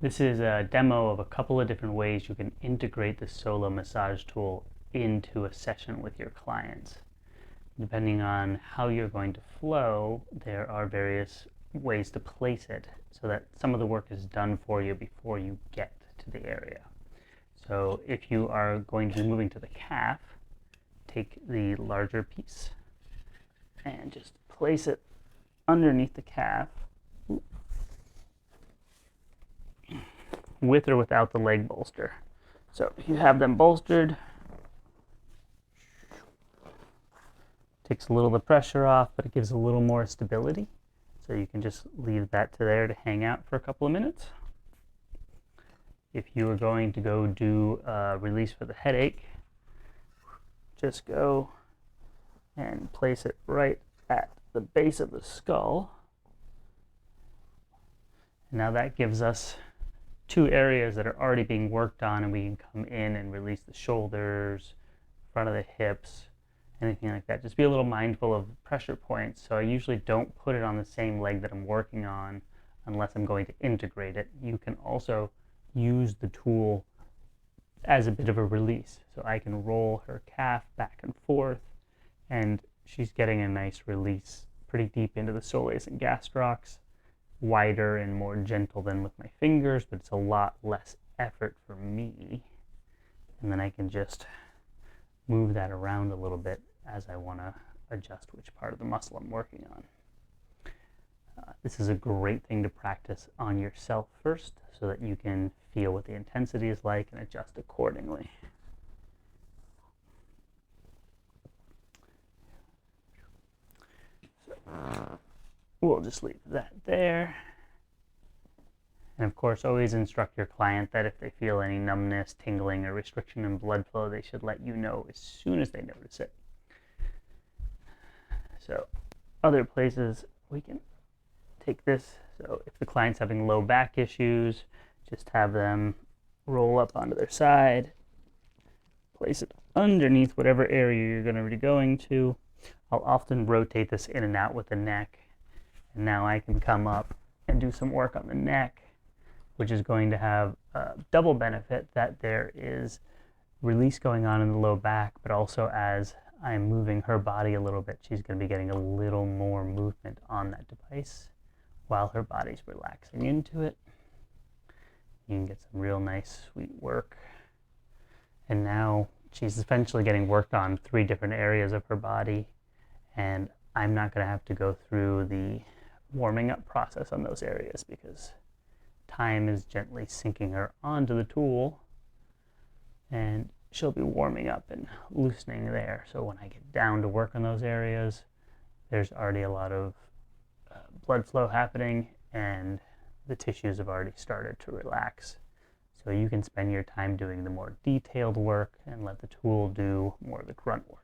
This is a demo of a couple of different ways you can integrate the Solo massage tool into a session with your clients. Depending on how you're going to flow, there are various ways to place it so that some of the work is done for you before you get to the area. So if you are going to be moving to the calf, take the larger piece and just place it underneath the calf, with or without the leg bolster. So if you have them bolstered, takes a little of the pressure off, but it gives a little more stability. So you can just leave that to there to hang out for a couple of minutes. If you are going to go do a release for the headache, just go and place it right at the base of the skull. And now that gives us two areas that are already being worked on, and we can come in and release the shoulders, front of the hips, anything like that. Just be a little mindful of pressure points. So I usually don't put it on the same leg that I'm working on unless I'm going to integrate it. You can also use the tool as a bit of a release. So I can roll her calf back and forth, and she's getting a nice release pretty deep into the soleus and gastrocs. Wider and more gentle than with my fingers, but it's a lot less effort for me. And then I can just move that around a little bit as I want to adjust which part of the muscle I'm working on. This is a great thing to practice on yourself first so that you can feel what the intensity is like and adjust accordingly. So, we'll just leave that there. And of course, always instruct your client that if they feel any numbness, tingling, or restriction in blood flow, they should let you know as soon as they notice it. So other places we can take this. So if the client's having low back issues, just have them roll up onto their side, place it underneath whatever area you're going to be going to. I'll often rotate this in and out with the neck. And now I can come up and do some work on the neck, which is going to have a double benefit that there is release going on in the low back, but also as I'm moving her body a little bit, she's going to be getting a little more movement on that device while her body's relaxing into it. You can get some real nice, sweet work. And now she's essentially getting worked on 3 different areas of her body, and I'm not going to have to go through the warming up process on those areas because time is gently sinking her onto the tool, and she'll be warming up and loosening there. So when I get down to work on those areas, there's already a lot of blood flow happening and the tissues have already started to relax. So you can spend your time doing the more detailed work and let the tool do more of the grunt work.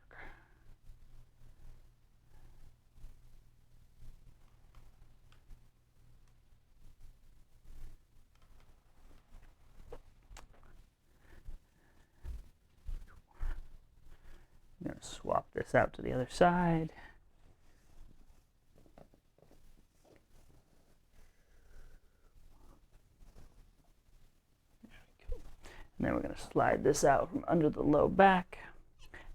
I'm going to swap this out to the other side. And then we're going to slide this out from under the low back.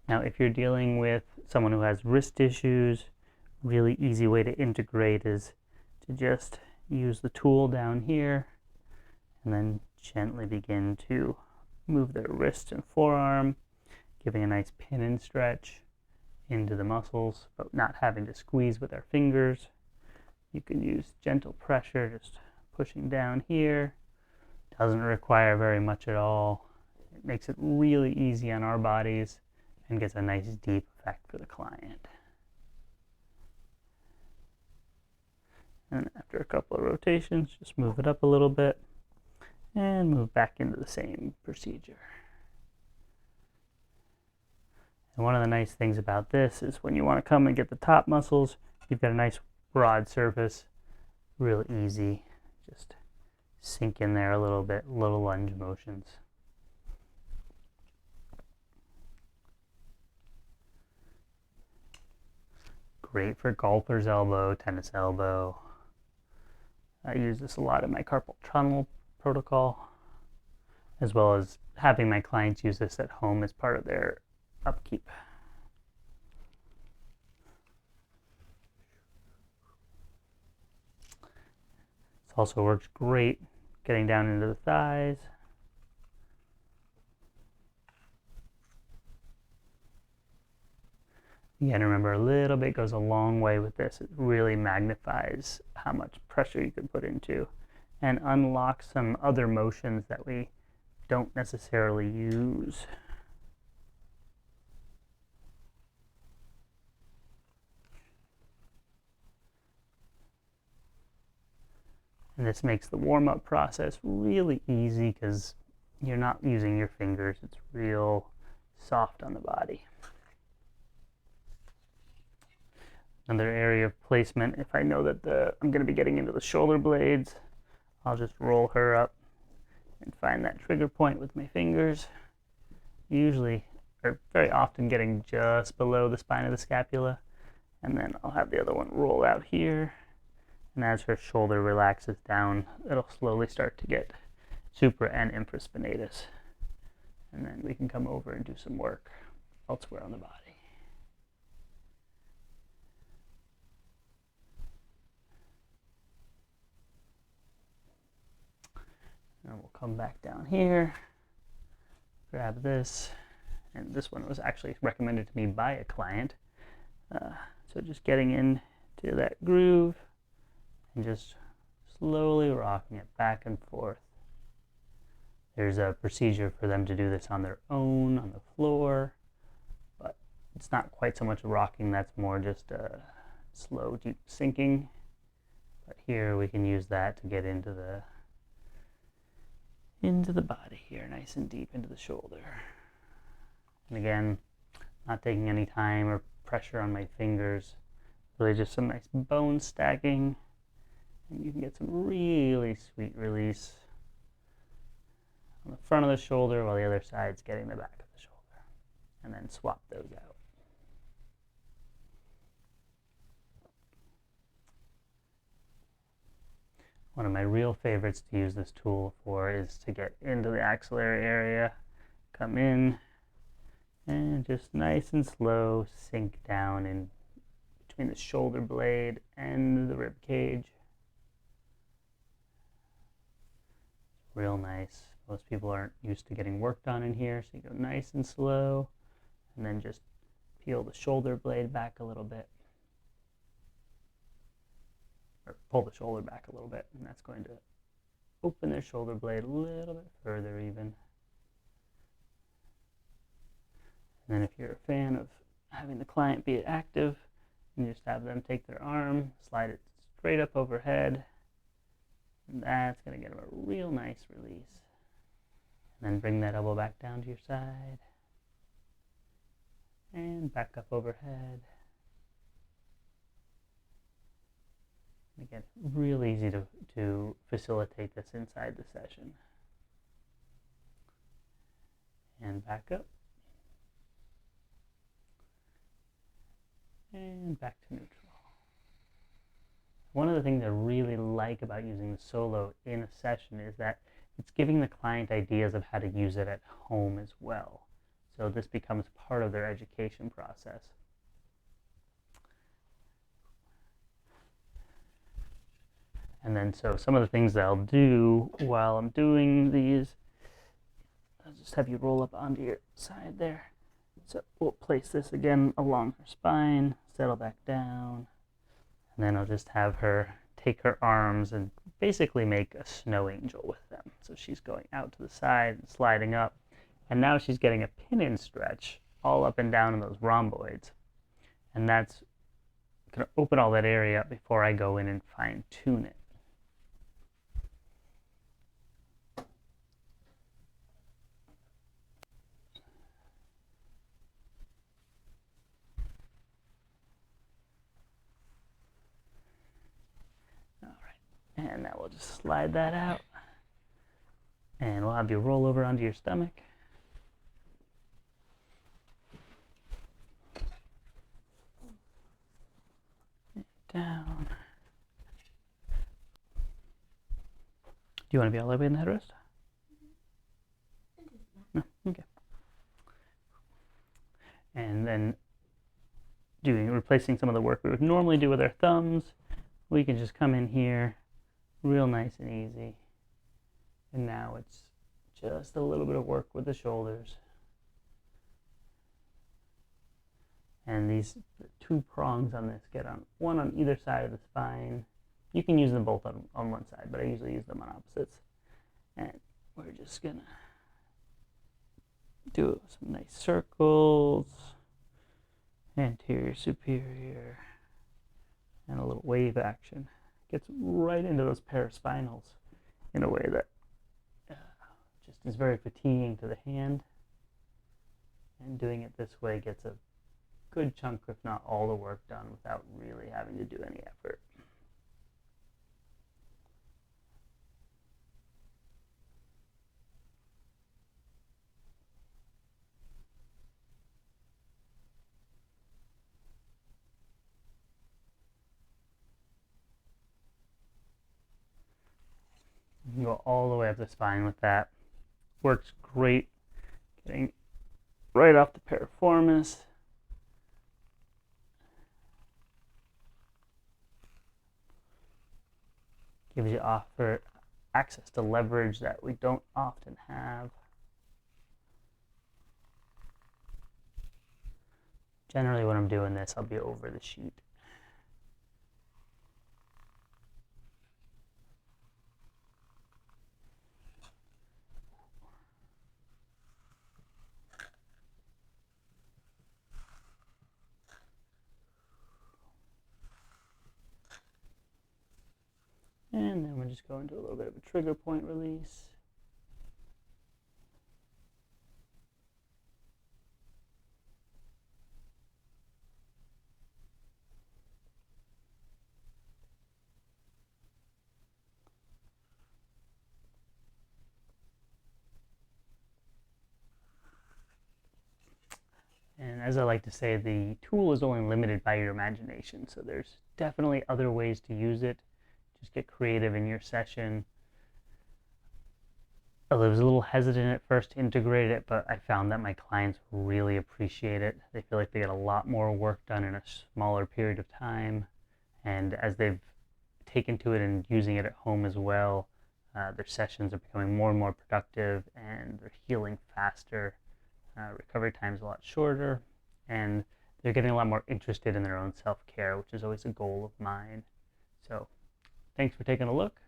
Now, if you're dealing with someone who has wrist issues, really easy way to integrate is to just use the tool down here and then gently begin to move their wrist and forearm, giving a nice pin and stretch into the muscles, but not having to squeeze with our fingers. You can use gentle pressure, just pushing down here. Doesn't require very much at all. It makes it really easy on our bodies and gets a nice deep effect for the client. And after a couple of rotations, just move it up a little bit and move back into the same procedure. And one of the nice things about this is when you want to come and get the top muscles, you've got a nice broad surface, real easy. Just sink in there a little bit, little lunge motions. Great for golfer's elbow, tennis elbow. I use this a lot in my carpal tunnel protocol, as well as having my clients use this at home as part of their upkeep. This also works great getting down into the thighs. Again, remember, a little bit goes a long way with this. It really magnifies how much pressure you can put into and unlocks some other motions that we don't necessarily use. And this makes the warm-up process really easy because you're not using your fingers. It's real soft on the body. Another area of placement, if I know that I'm going to be getting into the shoulder blades, I'll just roll her up and find that trigger point with my fingers. Usually, or very often, getting just below the spine of the scapula. And then I'll have the other one roll out here. And as her shoulder relaxes down, it'll slowly start to get supra and infraspinatus. And then we can come over and do some work elsewhere on the body. And we'll come back down here, grab this, and this one was actually recommended to me by a client. So just getting into that groove and just slowly rocking it back and forth. There's a procedure for them to do this on their own, on the floor, but it's not quite so much rocking, that's more just a slow, deep sinking. But here we can use that to get into the body here, nice and deep into the shoulder. And again, not taking any time or pressure on my fingers, really just some nice bone stacking, and you can get some really sweet release on the front of the shoulder while the other side's getting the back of the shoulder. And then swap those out. One of my real favorites to use this tool for is to get into the axillary area, come in, and just nice and slow sink down in between the shoulder blade and the rib cage. Real nice. Most people aren't used to getting work done in here, so you go nice and slow, and then just peel the shoulder blade back a little bit. Or pull the shoulder back a little bit, and that's going to open their shoulder blade a little bit further even. And then if you're a fan of having the client be active, you just have them take their arm, slide it straight up overhead, and that's going to get them a real nice release. And then bring that elbow back down to your side, and back up overhead. Again, real easy to facilitate this inside the session. And back up. And back to neutral. One of the things I really like about using the solo in a session is that it's giving the client ideas of how to use it at home as well. So this becomes part of their education process. And then so some of the things that I'll do while I'm doing these, I'll just have you roll up onto your side there. So we'll place this again along her spine, settle back down, and then I'll just have her take her arms and basically make a snow angel with them. So she's going out to the side and sliding up, and now she's getting a pin-in stretch all up and down in those rhomboids. And that's going to open all that area up before I go in and fine-tune it. And now we'll just slide that out. And we'll have you roll over onto your stomach. Down. you want to be all the way in the headrest? No? Okay. And then replacing some of the work we would normally do with our thumbs, we can just come in here real nice and easy. And now it's just a little bit of work with the shoulders. And these two prongs on this get on one on either side of the spine. You can use them both on one side, but I usually use them on opposites. And we're just gonna do some nice circles, anterior, superior, and a little wave action. Gets right into those paraspinals in a way that just is very fatiguing to the hand. And doing it this way gets a good chunk, if not all the work done without really having to do any effort. You can go all the way up the spine with that. Works great. Getting right off the piriformis. Gives you access to leverage that we don't often have. Generally when I'm doing this, I'll be over the sheet. And then we'll just go into a little bit of a trigger point release. And as I like to say, the tool is only limited by your imagination. So there's definitely other ways to use it. Just get creative in your session. I was a little hesitant at first to integrate it, but I found that my clients really appreciate it. They feel like they get a lot more work done in a smaller period of time. And as they've taken to it and using it at home as well, their sessions are becoming more and more productive, and they're healing faster. Recovery time's a lot shorter, and they're getting a lot more interested in their own self-care, which is always a goal of mine. So thanks for taking a look,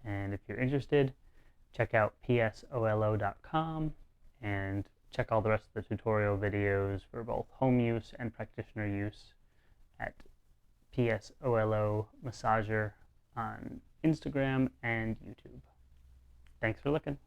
and if you're interested, check out psolo.com and check all the rest of the tutorial videos for both home use and practitioner use at PSOLO Massager on Instagram and YouTube. Thanks for looking.